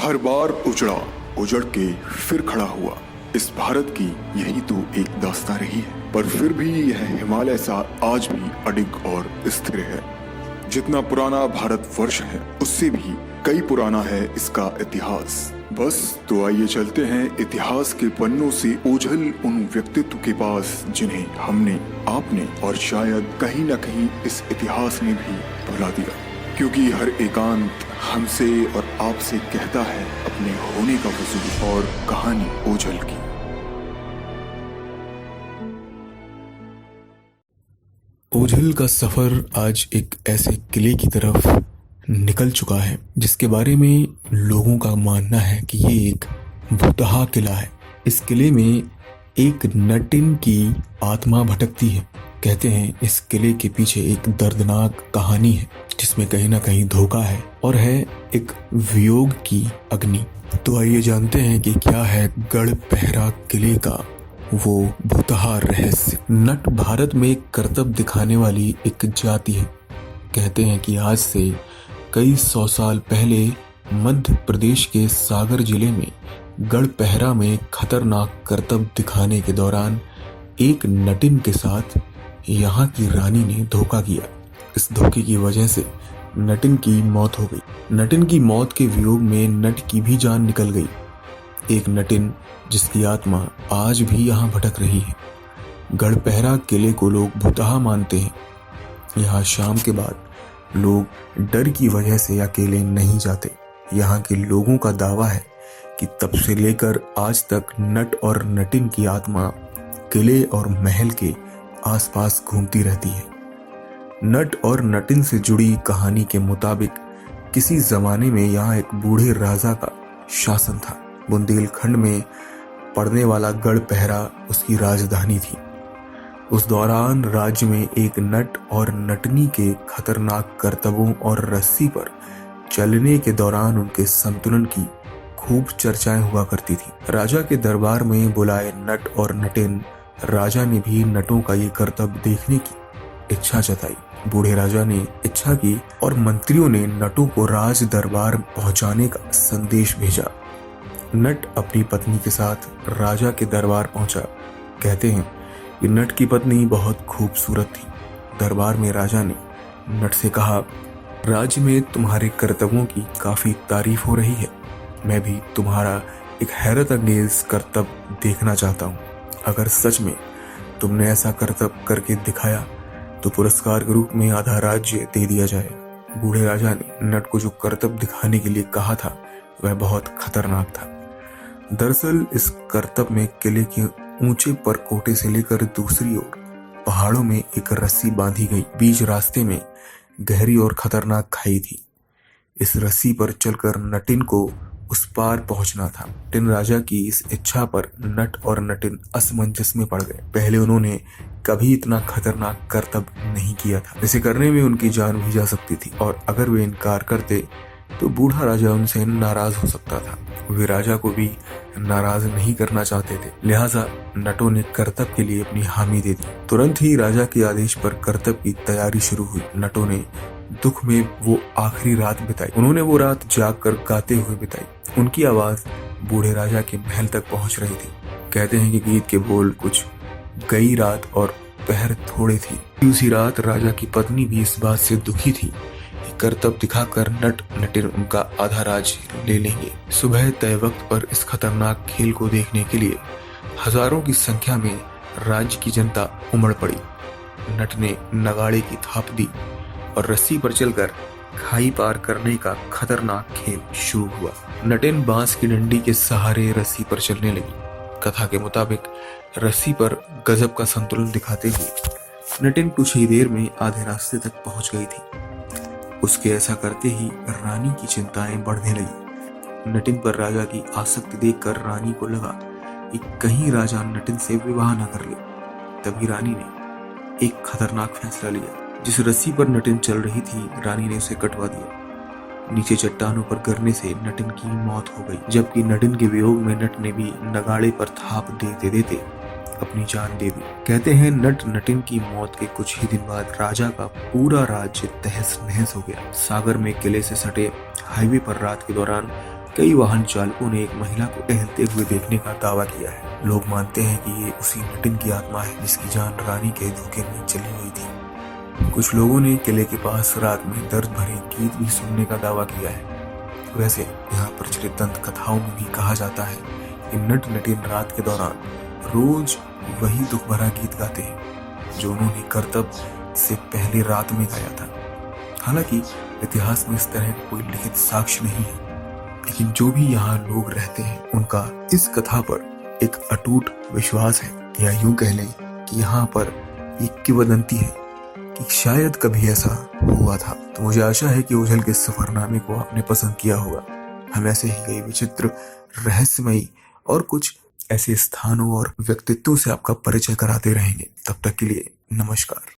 हर बार उजड़ के फिर खड़ा हुआ। इस भारत की यही तो एक दास्तां रही है, पर फिर भी यह हिमालय सा आज भी अडिग और स्थिर है। जितना पुराना भारत वर्ष है उससे भी कई पुराना है इसका इतिहास। बस तो आइए चलते हैं इतिहास के पन्नों से ओझल उन व्यक्तित्व के पास जिन्हें हमने, आपने और शायद कहीं न कहीं इस इतिहास ने भी भुला दिया, क्योंकि हर एकांत हमसे और आपसे कहता है अपने होने का वजूद और कहानी ओझल की। ओझल का सफर आज एक ऐसे किले की तरफ निकल चुका है जिसके बारे में लोगों का मानना है कि ये एक भुतहा किला है। इस किले में एक नटिन की आत्मा भटकती है। कहते हैं इस किले के पीछे एक दर्दनाक कहानी है जिसमें कहीं ना कहीं धोखा है और है एक वियोग की अग्नि। तो आइए जानते हैं कि क्या है गढ़ पहरा किले का वो भुतहा रहस्य। नट भारत में करतब दिखाने वाली एक जाति है। कहते हैं कि आज से कई 100 साल पहले मध्य प्रदेश के सागर जिले में गढ़ पहरा में खतरनाक करतब दिखाने के दौरान एक नटिन के साथ यहाँ की रानी ने धोखा किया। इस धोखे की वजह से नटिन की मौत हो गई। नटिन की मौत के वियोग में नट की भी जान निकल गई। एक नटिन जिसकी आत्मा आज भी यहाँ भटक रही है। गढ़ पहरा किले को लोग भुतहा मानते हैं। यहाँ शाम के बाद लोग डर की वजह से अकेले नहीं जाते। यहाँ के लोगों का दावा है कि तब से लेकर आज तक नट और नटिन की आत्मा किले और महल के आसपास घूमती रहती है। नट और नटिन से जुड़ी कहानी के मुताबिक किसी जमाने में यहाँ एक बूढ़े राजा का शासन था। बुंदेलखंड में पड़ने वाला गढ़ पहरा उसकी राजधानी थी। उस दौरान राज्य में एक नट और नटनी के खतरनाक करतबों और रस्सी पर चलने के दौरान उनके संतुलन की खूब चर्चाएं हुआ करती थी। राजा के दरबार में बुलाए नट और नटिन राजा ने भी नटों का ये करतब देखने की इच्छा जताई। बूढ़े राजा ने इच्छा की और मंत्रियों ने नटों को राज दरबार पहुंचाने का संदेश भेजा। नट अपनी पत्नी के साथ राजा के दरबार पहुंचा। कहते हैं कि नट की पत्नी बहुत खूबसूरत थी। दरबार में राजा ने नट से कहा, राज्य में तुम्हारे करतबों की काफी तारीफ हो रही है। मैं भी तुम्हारा एक हैरत अंगेज करतब देखना चाहता हूँ। अगर सच में तुमने ऐसा करतब करके दिखाया तो पुरस्कार के रूप में आधा राज्य दे दिया जाए। बूढ़े राजा ने नट को जो करतब दिखाने के लिए कहा था वह बहुत खतरनाक था। दरअसल इस करतब में किले के ऊंचे परकोटे से लेकर दूसरी ओर पहाड़ों में एक रस्सी बांधी गई। बीच रास्ते में गहरी और खतरनाक खाई थी। इस रस्सी पर चलकर नटिन को उस पार पहुंचना था। नटिन राजा की इस इच्छा पर नट और नटिन असमंजस में पड़ गए। पहले उन्होंने कभी इतना खतरनाक करतब नहीं किया था। इसे करने में उनकी जान भी जा सकती थी और अगर वे इनकार करते तो बूढ़ा राजा उनसे नाराज हो सकता था। वे राजा को भी नाराज नहीं करना चाहते थे, लिहाजा नटों ने करतब के लिए अपनी हामी दे दी। तुरंत ही राजा के आदेश पर करतब की तैयारी शुरू हुई। नटों ने दुख में वो आखिरी रात बिताई। उन्होंने वो रात जागकर गाते हुए बिताई। उनकी आवाज बूढ़े राजा के महल तक पहुंच रही थी। कहते हैं कि गीत के बोल कुछ गई रात और पहर थोड़े थी। उसी रात राजा की पत्नी भी इस बात से दुखी थी कि करतब दिखाकर नट नटिन उनका आधा राज्य ले लेंगे। सुबह तय वक्त पर इस खतरनाक खेल को देखने के लिए हजारों की संख्या में राज्य की जनता उमड़ पड़ी। नट ने नगाड़े की थाप दी और रस्सी पर चलकर खाई पार करने का खतरनाक खेल शुरू हुआ। नटिन बांस की डंडी के सहारे रस्सी पर चलने लगी। कथा के मुताबिक रस्सी पर गजब का संतुलन दिखाते हुए नटिन कुछ ही देर में आधे रास्ते तक पहुंच गई थी। उसके ऐसा करते ही रानी की चिंताएं बढ़ने लगी। नटिन पर राजा की आसक्ति देखकर रानी को लगा कि कहीं राजा नटिन से विवाह न कर ले। तभी रानी ने एक खतरनाक फैसला लिया। जिस रस्सी पर नटिन चल रही थी रानी ने उसे कटवा दिया। नीचे चट्टानों पर गिरने से नटिन की मौत हो गई, जबकि नटिन के वियोग में नट ने भी नगाड़े पर थाप देते देते अपनी जान दे दी। कहते हैं नट नटिन की मौत के कुछ ही दिन बाद राजा का पूरा राज्य तहस नहस हो गया। सागर में किले से सटे हाईवे पर रात के दौरान कई वाहन चालकों ने एक महिला को टहलते हुए देखने का दावा किया है। लोग मानते हैं कि ये उसी नटिन की आत्मा है जिसकी जान रानी के धोखे में चली हुई थी। कुछ लोगों ने किले के पास रात में दर्द भरे गीत भी सुनने का दावा किया है। वैसे यहाँ प्रचलित दंत कथाओं में भी कहा जाता है कि नट नटिन रात के दौरान रोज वही दुख भरा गीत गाते हैं जो उन्होंने करतब से पहले रात में गाया था। हालांकि इतिहास में इस तरह का कोई लिखित साक्ष्य नहीं है, लेकिन जो भी यहाँ लोग रहते हैं उनका इस कथा पर एक अटूट विश्वास है, या यूं कह लें कि यहाँ पर एक किंवदंती है कि शायद कभी ऐसा हुआ था। तो मुझे आशा है कि ओझल के सफरनामे को आपने पसंद किया होगा। हम ऐसे ही कई विचित्र, रहस्यमयी और कुछ ऐसे स्थानों और व्यक्तित्वों से आपका परिचय कराते रहेंगे। तब तक के लिए नमस्कार।